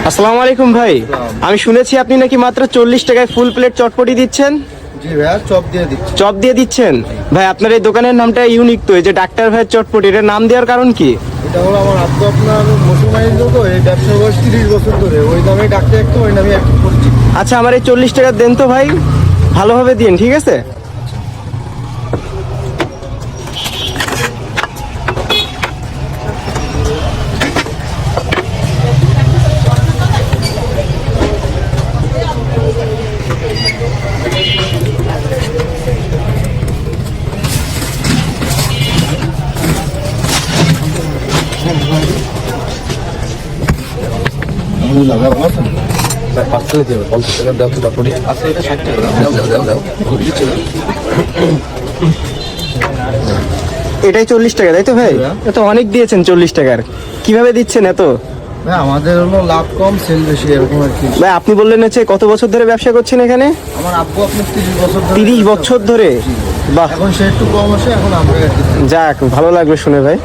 আসসালামু আলাইকুম ভাই। আমি শুনেছি আপনি নাকি মাত্র 40 টাকায় ফুল প্লেট চটপটি দিচ্ছেন। জি ভাইয়া, চপ দিয়ে দিচ্ছি। চপ দিয়ে দিচ্ছেন ভাই? আপনার এই দোকানের নামটা ইউনিক তো, এই যে ডাক্তার ভাইয়ের চটপটি, এটার নাম দেওয়ার কারণ কি? এটা হলো আমার আব্বু আপনার মুসলমান তো, এই ব্যবসার বয়স 30 বছর ধরে ওই নামে ডাকতে একটু, ওই নামে একটু করছি। আচ্ছা, আমার এই 40 টাকা দেন তো ভাই, ভালোভাবে দিন, ঠিক আছে? এটাই 40 টাকা, তাই তো ভাই? এত অনেক দিয়েছেন 40 টাকার, কিভাবে দিচ্ছেন এত? ভাই আমাদের হলো লাভ কম সেল বেশি, এরকম আর কি। ভাই আপনি বললেন হচ্ছে কত বছর ধরে ব্যবসা করছেন এখানে? আমার আব্বু আপনার 30 বছর ধরে। 30 বছর ধরে? বাহ, এখন সে একটু কম আসে, এখন আমরা আর কি। যাক, ভালো লাগলো শুনে ভাই।